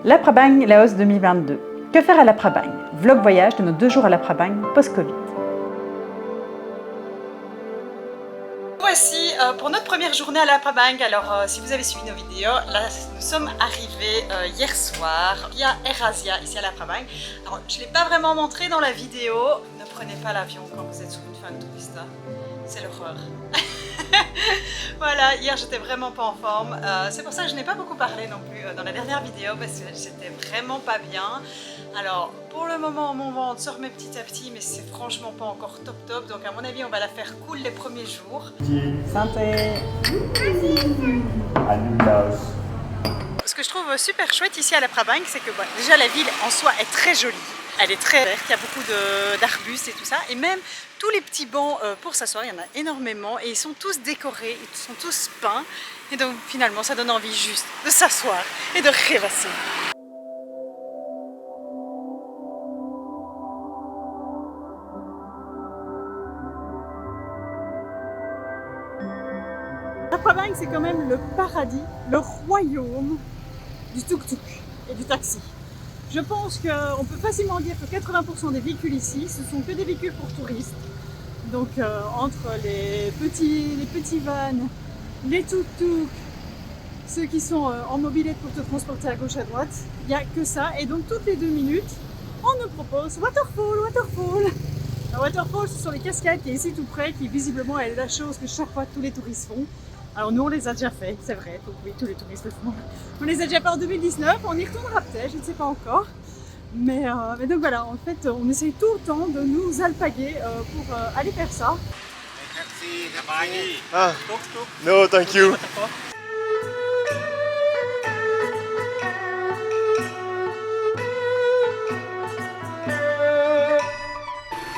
La Prabang Laos 2022. Que faire à la Prabang? Vlog voyage de nos 2 jours à la Prabang post-Covid. Voici pour notre première journée à la Prabang. Alors si vous avez suivi nos vidéos, là nous sommes arrivés hier soir via AirAsia ici à la Prabang. Alors je ne l'ai pas vraiment montré dans la vidéo. Ne prenez pas l'avion quand vous êtes sur une fin de touriste. C'est l'horreur. Voilà, hier j'étais vraiment pas en forme. C'est pour ça que je n'ai pas beaucoup parlé non plus dans la dernière vidéo parce que j'étais vraiment pas bien. Alors pour le moment mon ventre se remet petit à petit mais c'est franchement pas encore top. Donc à mon avis on va la faire cool les premiers jours. Santé. Ce que je trouve super chouette ici à la Prabang, c'est que déjà la ville en soi est très jolie. Elle est très verte, il y a beaucoup d'arbustes et tout ça. Et même tous les petits bancs pour s'asseoir, il y en a énormément. Et ils sont tous décorés, ils sont tous peints. Et donc finalement, ça donne envie juste de s'asseoir et de rêvasser. La Prabang, c'est quand même le paradis, le royaume du tuk-tuk et du taxi. Je pense qu'on peut facilement dire que 80% des véhicules ici, ce sont que des véhicules pour touristes. Donc entre les petits vans, les tuk-tuk, ceux qui sont en mobilette pour te transporter à gauche à droite, il n'y a que ça. Et donc toutes les 2 minutes, on nous propose waterfall. Un waterfall, ce sont les cascades qui est ici tout près, qui visiblement est la chose que chaque fois tous les touristes font. Alors nous on les a déjà fait, c'est vrai, donc oui, tous les touristes le font. On les a déjà fait en 2019, on y retournera peut-être, je ne sais pas encore. Mais donc voilà, en fait on essaye tout le temps de nous alpaguer pour aller faire ça. Ah, no, thank you.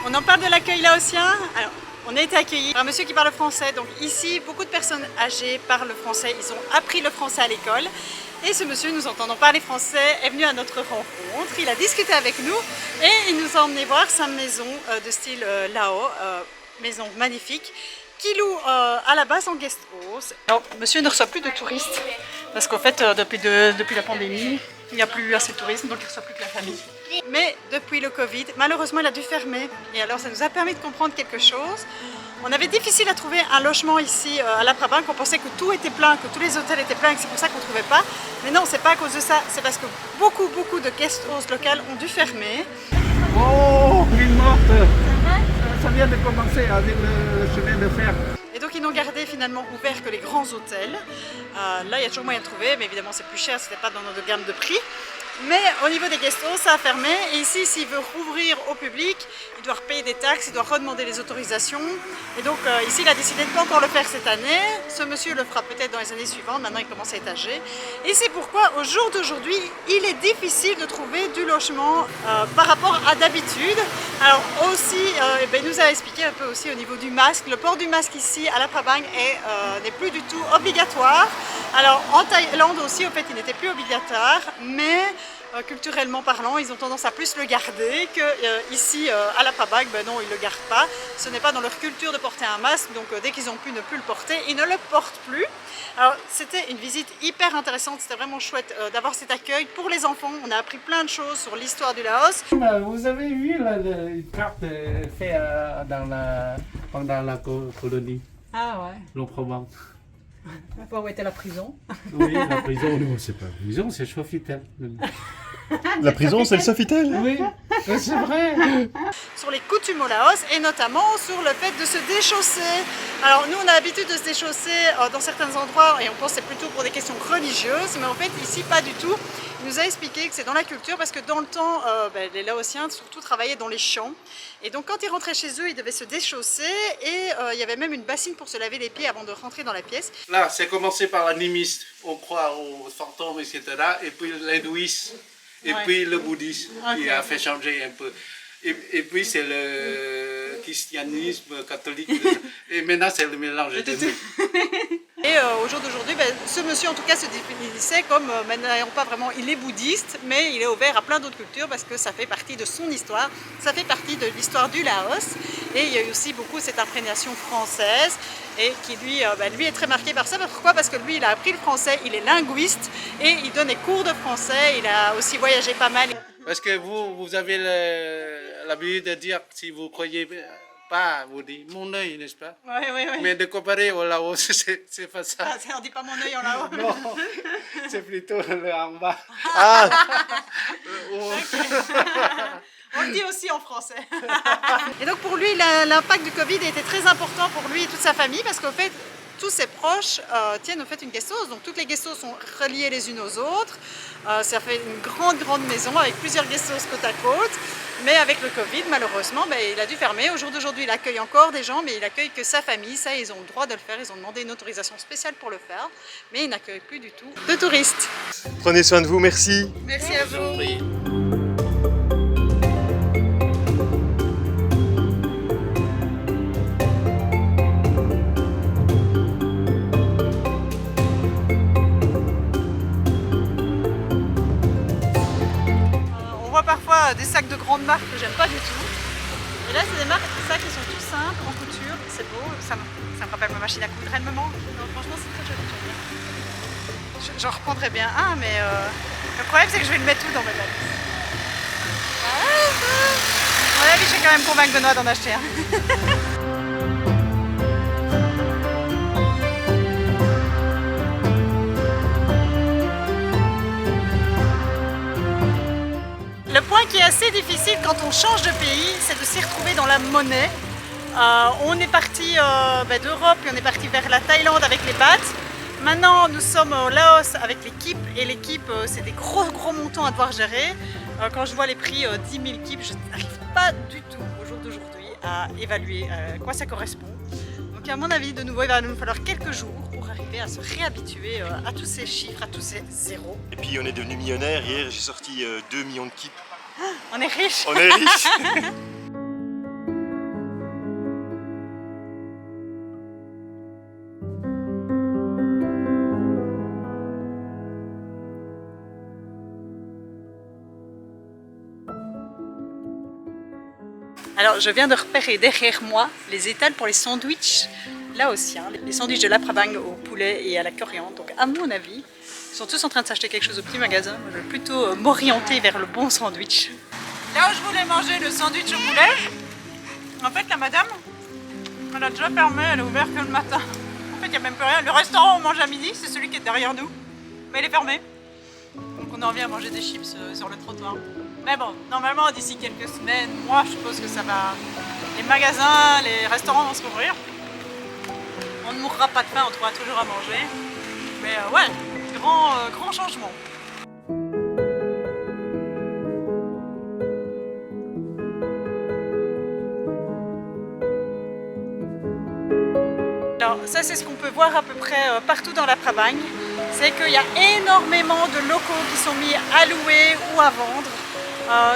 On en parle de l'accueil laotien. Alors, on a été accueillis par un monsieur qui parle français. Donc ici, beaucoup de personnes âgées parlent français. Ils ont appris le français à l'école. Et ce monsieur, nous entendant parler français, est venu à notre rencontre. Il a discuté avec nous et il nous a emmené voir sa maison de style Lao, maison magnifique, qui loue à la base en guest house. Alors, monsieur ne reçoit plus de touristes parce qu'en fait, depuis la pandémie, il n'y a plus assez de tourisme, donc il ne reçoit plus que la famille. Mais depuis le Covid, malheureusement, il a dû fermer. Et alors, ça nous a permis de comprendre quelque chose. On avait difficile à trouver un logement ici à la Prabang. On pensait que tout était plein, que tous les hôtels étaient pleins et que c'est pour ça qu'on ne trouvait pas. Mais non, c'est pas à cause de ça. C'est parce que beaucoup de guest houses locales ont dû fermer. Oh, une morte. Ça vient de commencer avec le chemin de fer. Et donc ils n'ont gardé finalement ouvert que les grands hôtels. Là il y a toujours moyen de trouver, mais évidemment c'est plus cher, c'était pas dans notre gamme de prix. Mais au niveau des guest houses, ça a fermé. Et ici, s'il veut rouvrir au public, il doit repayer des taxes, il doit redemander les autorisations. Et donc ici, il a décidé de ne pas encore le faire cette année. Ce monsieur le fera peut-être dans les années suivantes. Maintenant, il commence à être âgé. Et c'est pourquoi, au jour d'aujourd'hui, il est difficile de trouver du logement par rapport à d'habitude. Alors aussi, il nous a expliqué un peu aussi au niveau du masque. Le port du masque ici, à la Prabang, n'est plus du tout obligatoire. Alors en Thaïlande aussi, au fait, il n'était plus obligatoire, mais culturellement parlant, ils ont tendance à plus le garder que ici à la Prabang, non, ils ne le gardent pas. Ce n'est pas dans leur culture de porter un masque, donc dès qu'ils ont pu ne plus le porter, ils ne le portent plus. Alors c'était une visite hyper intéressante, c'était vraiment chouette d'avoir cet accueil pour les enfants. On a appris plein de choses sur l'histoire du Laos. Vous avez vu une carte faite pendant la colonie, Ah ouais. l'on Prabang. Où était la prison? Oui, la prison, non, c'est pas la prison, c'est Sofitel. La prison, c'est le Sofitel? Oui, c'est vrai. Sur les coutumes au Laos et notamment sur le fait de se déchausser. Alors nous on a l'habitude de se déchausser dans certains endroits et on pense que c'est plutôt pour des questions religieuses, mais en fait ici pas du tout. Il nous a expliqué que c'est dans la culture parce que dans le temps les Laotiens surtout travaillaient dans les champs et donc quand ils rentraient chez eux ils devaient se déchausser et il y avait même une bassine pour se laver les pieds avant de rentrer dans la pièce. Là, c'est commencé par l'animisme, on croit aux fantômes, etc. Et puis l'hindouisme, et puis le bouddhisme qui a fait changer un peu. Et puis c'est le christianisme catholique. Et maintenant c'est le mélange des deux. Et au jour d'aujourd'hui, ce monsieur en tout cas se définissait comme, n'ayant pas vraiment, il est bouddhiste, mais il est ouvert à plein d'autres cultures parce que ça fait partie de son histoire, ça fait partie de l'histoire du Laos. Et il y a eu aussi beaucoup cette imprégnation française et qui lui est très marqué par ça. Pourquoi? Parce que lui, il a appris le français, il est linguiste et il donne des cours de français. Il a aussi voyagé pas mal. Parce que vous avez l'habitude de dire, si vous croyez pas, vous dites mon œil, n'est-ce pas? Oui, oui, oui. Mais de comparer au Laos, c'est pas ça. Ah, on dit pas mon œil en là-haut. Non, c'est plutôt le en bas. Ah, On le dit aussi en français. Et donc pour lui, l'impact du Covid a été très important pour lui et toute sa famille parce qu'en fait, tous ses proches tiennent au fait une guest house. Donc toutes les guest houses sont reliées les unes aux autres. Ça fait une grande maison avec plusieurs guest houses côte à côte. Mais avec le Covid, malheureusement, il a dû fermer. Au jour d'aujourd'hui, il accueille encore des gens, mais il accueille que sa famille. Ça, ils ont le droit de le faire. Ils ont demandé une autorisation spéciale pour le faire. Mais il n'accueille plus du tout de touristes. prenez soin de vous, merci. Merci à vous. Oui. On voit parfois des sacs de grandes marques que j'aime pas du tout. Et là, c'est des sacs qui sont tout simples, en couture, c'est beau, ça me rappelle ma machine à coudre, elle me manque. Donc, franchement, c'est très joli, j'aime bien. J'en reprendrai bien un, mais le problème, c'est que je vais le mettre tout dans mes valises. À mon avis, je vais quand même convaincre Benoît d'en acheter un. Le point qui est assez difficile quand on change de pays, c'est de s'y retrouver dans la monnaie. On est parti d'Europe et on est parti vers la Thaïlande avec les bahts. Maintenant, nous sommes au Laos avec les kips et les kips, c'est des gros montants à devoir gérer. Quand je vois les prix 10 000 kips, je n'arrive pas du tout au jour d'aujourd'hui à évaluer à quoi ça correspond. Donc à mon avis, de nouveau, il va nous falloir quelques jours pour arriver à se réhabituer à tous ces chiffres, à tous ces zéros. Et puis on est devenu millionnaire. Hier, j'ai sorti 2 millions de kips. On est riches. On est riches. Alors je viens de repérer derrière moi les étals pour les sandwichs laotiens, les sandwichs de la Prabang au poulet et à la coriandre. Donc à mon avis, ils sont tous en train de s'acheter quelque chose au petit magasin. Moi, je vais plutôt m'orienter vers le bon sandwich. Là où je voulais manger le sandwich au poulet, en fait la madame, elle a déjà fermé, elle est ouverte que le matin. En fait il n'y a même plus rien. Le restaurant où on mange à midi, c'est celui qui est derrière nous, mais il est fermé. Donc on en vient à manger des chips sur le trottoir. Mais bon, normalement d'ici quelques semaines, moi je suppose que ça va. Les magasins, les restaurants vont se rouvrir. On ne mourra pas de faim, on trouvera toujours à manger. Mais ouais, grand changement. Alors ça c'est ce qu'on peut voir à peu près partout dans la Prabang. C'est qu'il y a énormément de locaux qui sont mis à louer ou à vendre.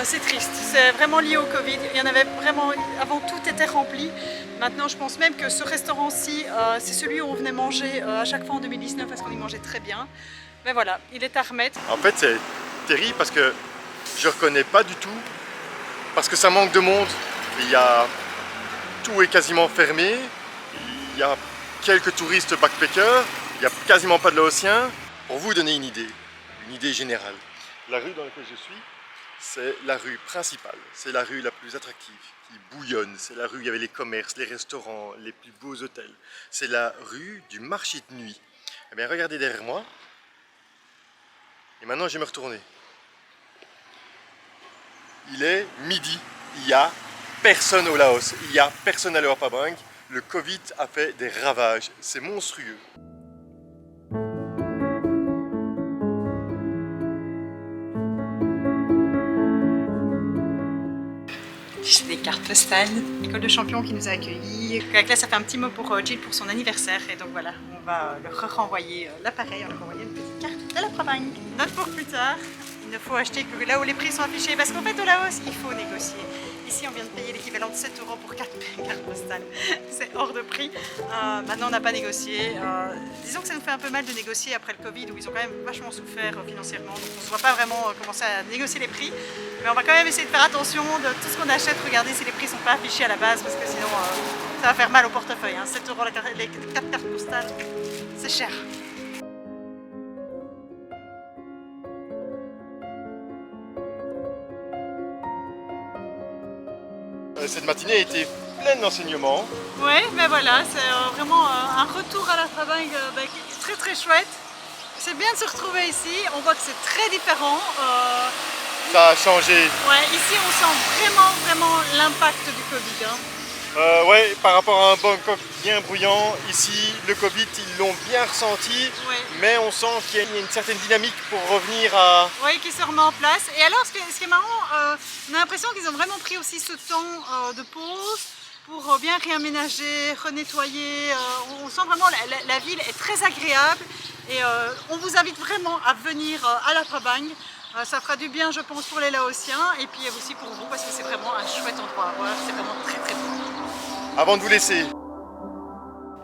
C'est triste, c'est vraiment lié au Covid. Il y en avait vraiment, avant tout était rempli. Maintenant je pense même que ce restaurant-ci, c'est celui où on venait manger à chaque fois en 2019 parce qu'on y mangeait très bien. Mais voilà, il est à remettre. En fait, c'est terrible parce que je reconnais pas du tout, parce que ça manque de monde. Tout est quasiment fermé. Il y a quelques touristes backpackers. Il n'y a quasiment pas de Laotiens. Pour vous donner une idée générale, la rue dans laquelle je suis, c'est la rue principale, c'est la rue la plus attractive, qui bouillonne, c'est la rue où il y avait les commerces, les restaurants, les plus beaux hôtels. C'est la rue du marché de nuit. Eh bien, regardez derrière moi. Et maintenant, je vais me retourner. Il est midi, il n'y a personne au Laos, il n'y a personne à la Prabang. Le Covid a fait des ravages, c'est monstrueux. J'ai des cartes postales. L'école de champions qui nous a accueillis. La classe a fait un petit mot pour Jill pour son anniversaire. Et donc voilà, on va leur renvoyer l'appareil, on leur renvoyer une petite carte de la Prabang. Note pour plus tard, ne faut acheter que là où les prix sont affichés. Parce qu'en fait, au Laos, il faut négocier. Ici, on vient de payer l'équivalent de 7 € pour 4 cartes postales. C'est hors de prix. Maintenant, on n'a pas négocié. Disons que ça nous fait un peu mal de négocier après le Covid, où ils ont quand même vachement souffert financièrement. Donc, on ne se voit pas vraiment commencer à négocier les prix. Mais on va quand même essayer de faire attention de tout ce qu'on achète. Regardez si les prix ne sont pas affichés à la base, parce que sinon, ça va faire mal au portefeuille. 7 € les 4 cartes postales, c'est cher. Cette matinée a été pleine d'enseignements. Oui, mais voilà, c'est vraiment un retour à la Phra Bang qui est très très chouette. C'est bien de se retrouver ici, on voit que c'est très différent. Ça a changé. Ouais, ici on sent vraiment l'impact du Covid. Ouais, par rapport à un Bangkok bien bruyant, ici le Covid ils l'ont bien ressenti, ouais. Mais on sent qu'il y a une certaine dynamique pour revenir à... Oui, qui se remet en place. Et alors ce qui est marrant, on a l'impression qu'ils ont vraiment pris aussi ce temps de pause pour bien réaménager, renettoyer. On sent vraiment la ville est très agréable et on vous invite vraiment à venir à la Phra Bang. Ça fera du bien, je pense, pour les Laotiens et puis aussi pour vous parce que c'est vraiment un chouette endroit à voir. C'est vraiment très très beau. Avant de vous laisser.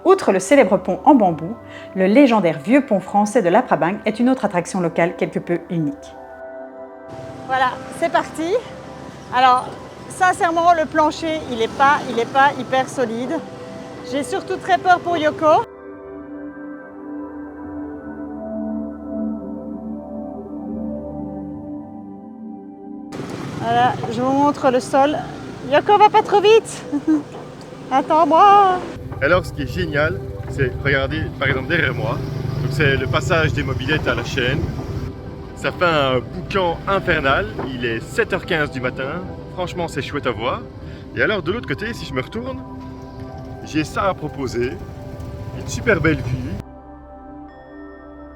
Outre le célèbre pont en bambou, le légendaire vieux pont français de la Phra Bang est une autre attraction locale quelque peu unique. Voilà, c'est parti. Alors, sincèrement, le plancher, il n'est pas hyper solide. J'ai surtout très peur pour Yoko. Voilà, je vous montre le sol. Yoko, va pas trop vite. Attends-moi. Alors ce qui est génial, c'est, regardez par exemple derrière moi, donc c'est le passage des mobylettes à la chaîne. Ça fait un boucan infernal, il est 7h15 du matin, franchement c'est chouette à voir. Et alors de l'autre côté, si je me retourne, j'ai ça à proposer, une super belle vue.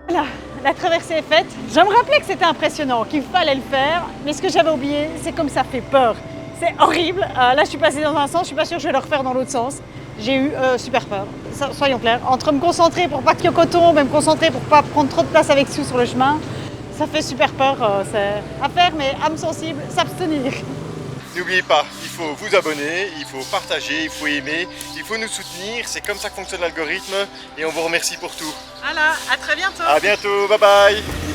Voilà, la traversée est faite. Je me rappelais que c'était impressionnant, qu'il fallait le faire, mais ce que j'avais oublié, c'est comme ça fait peur. C'est horrible. Là, je suis passée dans un sens, je suis pas sûre que je vais le refaire dans l'autre sens. J'ai eu super peur, soyons clairs. Entre me concentrer pour pas que Yoko tombe et me concentrer pour pas prendre trop de place avec Sue sur le chemin, ça fait super peur. C'est à faire, mais âme sensible, s'abstenir. N'oubliez pas, il faut vous abonner, il faut partager, il faut aimer, il faut nous soutenir. C'est comme ça que fonctionne l'algorithme et on vous remercie pour tout. Voilà, à très bientôt. À bientôt, bye bye.